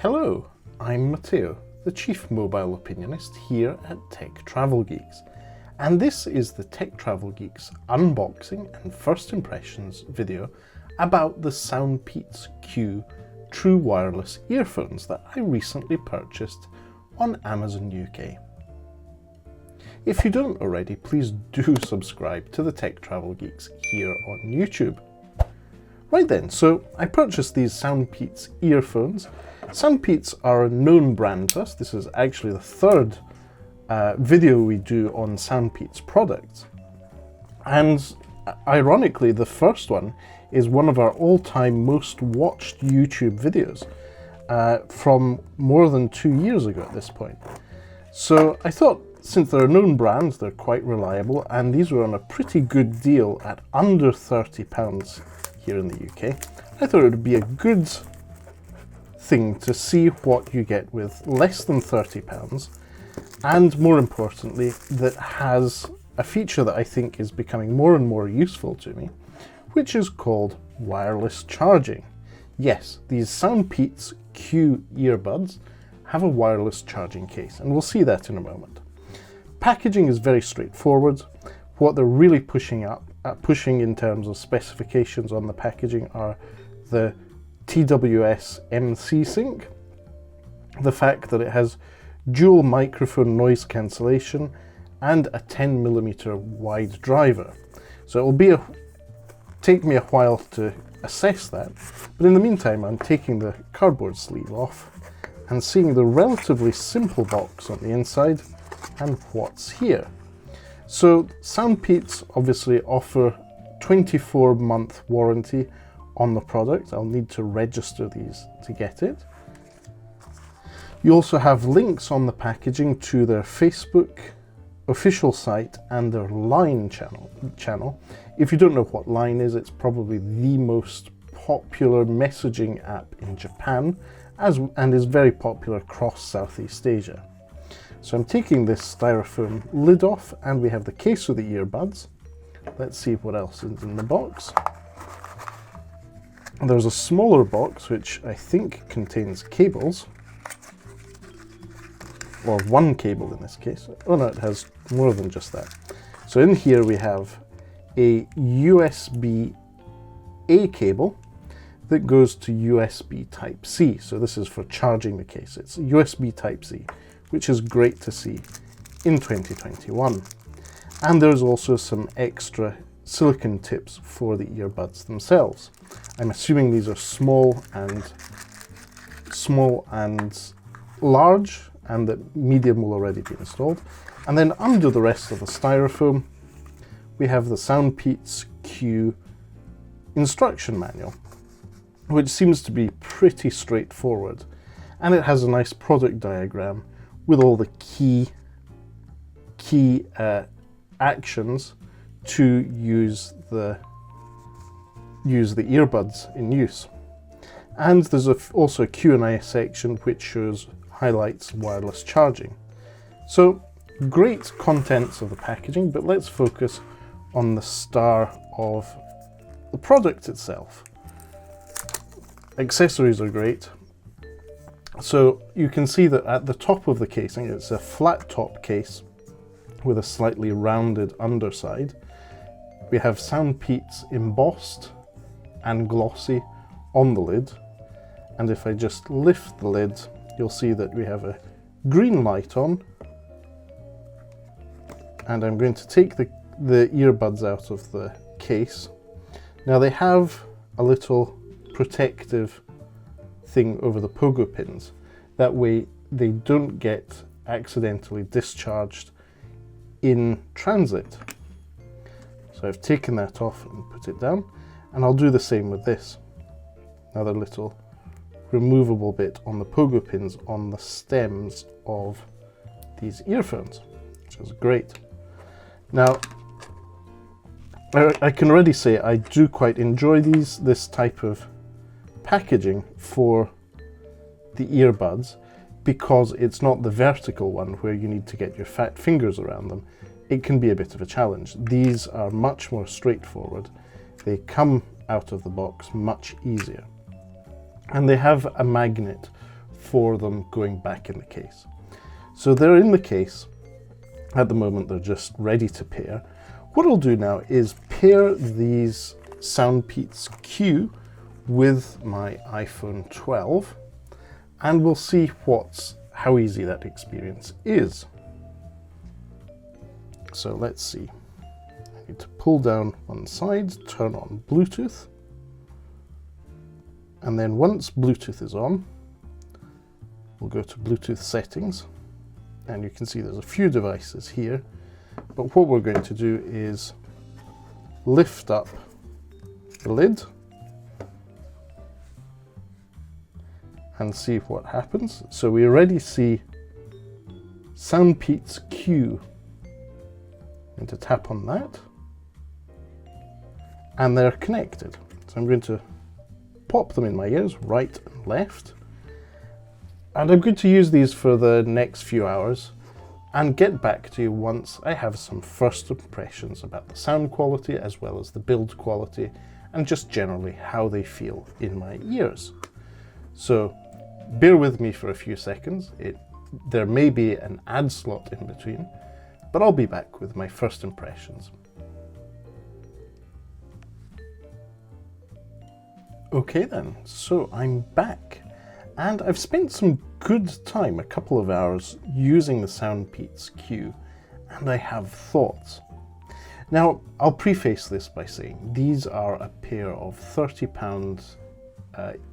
Hello, I'm Matteo, the Chief Mobile Opinionist here at Tech Travel Geeks, and this is the Tech Travel Geeks unboxing and first impressions video about the SOUNDPEATS Q True Wireless earphones that I recently purchased on Amazon UK. If you don't already, please do subscribe to the Tech Travel Geeks here on YouTube. Right then, so I purchased these SOUNDPEATS earphones. SOUNDPEATS are a known brand to us. This is actually the third video we do on SOUNDPEATS products. And ironically, the first one is one of our all-time most watched YouTube videos from more than 2 years ago at this point. So I thought, since they're a known brand, they're quite reliable, and these were on a pretty good deal at under £30 here in the UK. I thought it would be a good thing to see what you get with less than £30, and more importantly, that has a feature that I think is becoming more and more useful to me, which is called wireless charging. Yes, these SOUNDPEATS Q earbuds have a wireless charging case, and we'll see that in a moment. Packaging is very straightforward. What they're really pushing in terms of specifications on the packaging are the TWS MCSync, the fact that it has dual microphone noise cancellation, and a 10mm wide driver. So it will take me a while to assess that, but in the meantime I'm taking the cardboard sleeve off and seeing the relatively simple box on the inside and what's here. So SOUNDPEATS obviously offer 24-month warranty on the product. I'll need to register these to get it. You also have links on the packaging to their Facebook official site and their Line channel. If you don't know what Line is, it's probably the most popular messaging app in Japan and is very popular across Southeast Asia. So I'm taking this styrofoam lid off, and we have the case of the earbuds. Let's see what else is in the box. There's a smaller box which I think contains cables, or one cable in this case. Oh no, it has more than just that. So in here we have a USB-A cable that goes to USB Type-C. So this is for charging the case. It's USB Type-C, which is great to see in 2021. And there's also some extra silicone tips for the earbuds themselves. I'm assuming these are small and large, and that medium will already be installed. And then under the rest of the styrofoam, we have the SOUNDPEATS Q instruction manual, which seems to be pretty straightforward. And it has a nice product diagram with all the key actions to use the earbuds in use. And there's also a Q&A section which highlights wireless charging. So great contents of the packaging, but let's focus on the star of the product itself. Accessories are great. So you can see that at the top of the casing, it's a flat top case with a slightly rounded underside. We have SOUNDPEATS embossed and glossy on the lid. And if I just lift the lid, you'll see that we have a green light on. And I'm going to take the earbuds out of the case. Now they have a little protective thing over the pogo pins. That way they don't get accidentally discharged in transit. So I've taken that off and put it down, and I'll do the same with this. Another little removable bit on the pogo pins on the stems of these earphones, which is great. Now, I can already say I do quite enjoy this type of packaging for the earbuds, because it's not the vertical one where you need to get your fat fingers around them. It can be a bit of a challenge. These are much more straightforward. They come out of the box much easier. And they have a magnet for them going back in the case. So they're in the case. At the moment, they're just ready to pair. What I'll do now is pair these SOUNDPEATS Q with my iPhone 12, and we'll see how easy that experience is. So let's see. I need to pull down one side, turn on Bluetooth, and then once Bluetooth is on, we'll go to Bluetooth settings, and you can see there's a few devices here, but what we're going to do is lift up the lid and see what happens. So we already see SOUNDPEATS Q. I'm going to tap on that, and they're connected. So I'm going to pop them in my ears, right and left, and I'm going to use these for the next few hours and get back to you once I have some first impressions about the sound quality as well as the build quality and just generally how they feel in my ears. So bear with me for a few seconds. There may be an ad slot in between, but I'll be back with my first impressions. Okay then, so I'm back, and I've spent some good time, a couple of hours, using the SOUNDPEATS Q, and I have thoughts. Now, I'll preface this by saying these are a pair of £30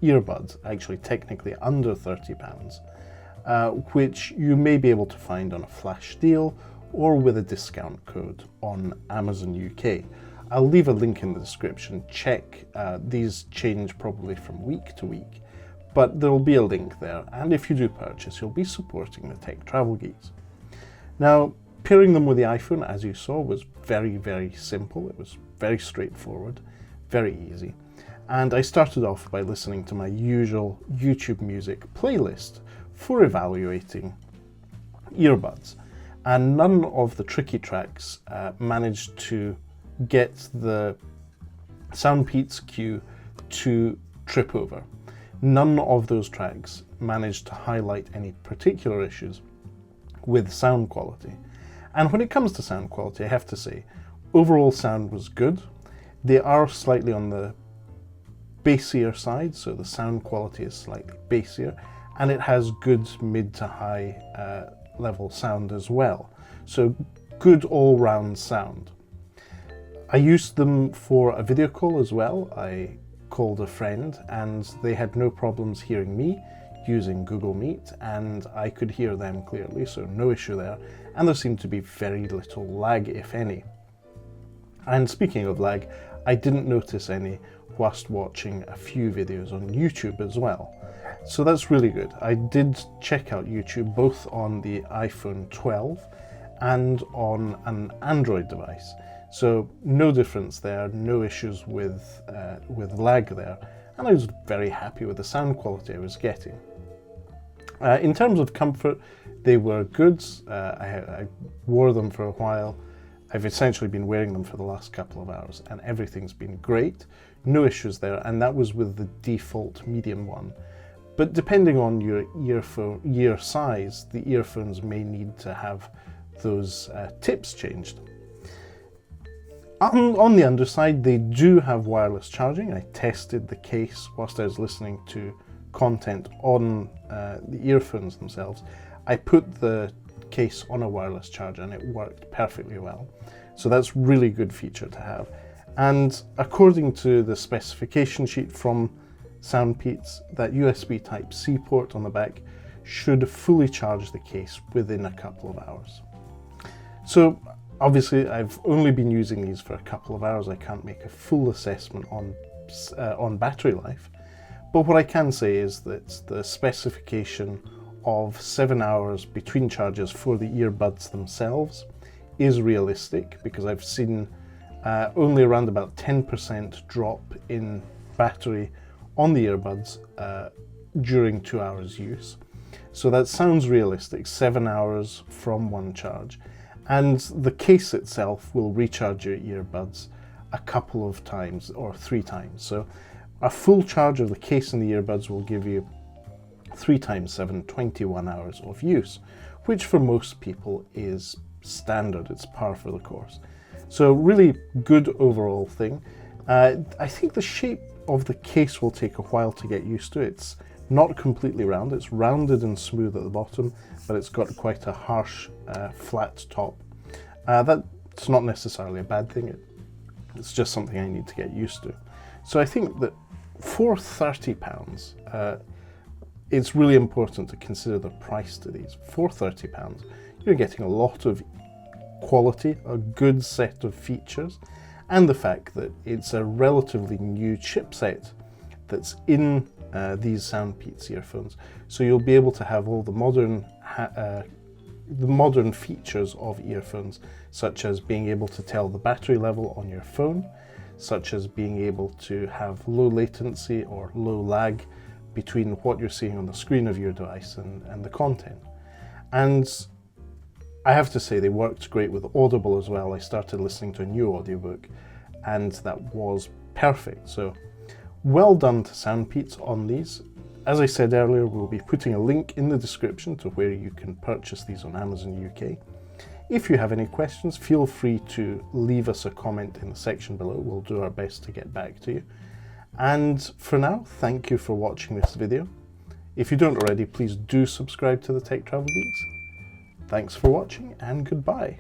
earbuds, actually technically under £30, which you may be able to find on a flash deal or with a discount code on Amazon UK. I'll leave a link in the description. Check, these change probably from week to week, but there will be a link there, and if you do purchase, you'll be supporting the Tech Travel Geeks. Now, pairing them with the iPhone, as you saw, was very, very simple. It was very straightforward, very easy. And I started off by listening to my usual YouTube music playlist for evaluating earbuds. And none of the tricky tracks managed to get the SOUNDPEATS Q to trip over. None of those tracks managed to highlight any particular issues with sound quality. And when it comes to sound quality, I have to say, overall sound was good. They are slightly on the bassier side, so the sound quality is slightly bassier, and it has good mid to high level sound as well. So good all-round sound. I used them for a video call as well. I called a friend and they had no problems hearing me using Google Meet, and I could hear them clearly, so no issue there. And there seemed to be very little lag, if any. And speaking of lag, I didn't notice any whilst watching a few videos on YouTube as well. So that's really good. I did check out YouTube both on the iPhone 12 and on an Android device. So no difference there, no issues with lag there, and I was very happy with the sound quality I was getting. In terms of comfort, they were good. I wore them for a while. I've essentially been wearing them for the last couple of hours, and everything's been great. No issues there, and that was with the default medium one. But depending on your ear size, the earphones may need to have those tips changed. On the underside, they do have wireless charging. I tested the case whilst I was listening to content on the earphones themselves. I put the case on a wireless charger and it worked perfectly well. So that's really good feature to have. And according to the specification sheet from SOUNDPEATS, that USB Type-C port on the back should fully charge the case within a couple of hours. So obviously I've only been using these for a couple of hours. I can't make a full assessment on battery life, but what I can say is that the specification of 7 hours between charges for the earbuds themselves is realistic, because I've seen only around about 10% drop in battery on the earbuds during 2 hours use. So that sounds realistic, 7 hours from one charge. And the case itself will recharge your earbuds a couple of times or 3 times. So a full charge of the case and the earbuds will give you 3 times 7, 21 hours of use, which for most people is standard, it's par for the course. So really good overall thing. I think the shape of the case will take a while to get used to. It's not completely round, it's rounded and smooth at the bottom, but it's got quite a harsh flat top. That's not necessarily a bad thing, it's just something I need to get used to. So I think that for £30, it's really important to consider the price to these. For £30, you're getting a lot of quality, a good set of features, and the fact that it's a relatively new chipset that's in these SOUNDPEATS earphones. So you'll be able to have all the modern features of earphones, such as being able to tell the battery level on your phone, such as being able to have low latency or low lag between what you're seeing on the screen of your device and the content. And I have to say they worked great with Audible as well. I started listening to a new audiobook and that was perfect. So well done to SOUNDPEATS on these. As I said earlier, we'll be putting a link in the description to where you can purchase these on Amazon UK. If you have any questions, feel free to leave us a comment in the section below. We'll do our best to get back to you. And for now, thank you for watching this video. If you don't already, please do subscribe to the Tech Travel Geeks. Thanks for watching and goodbye.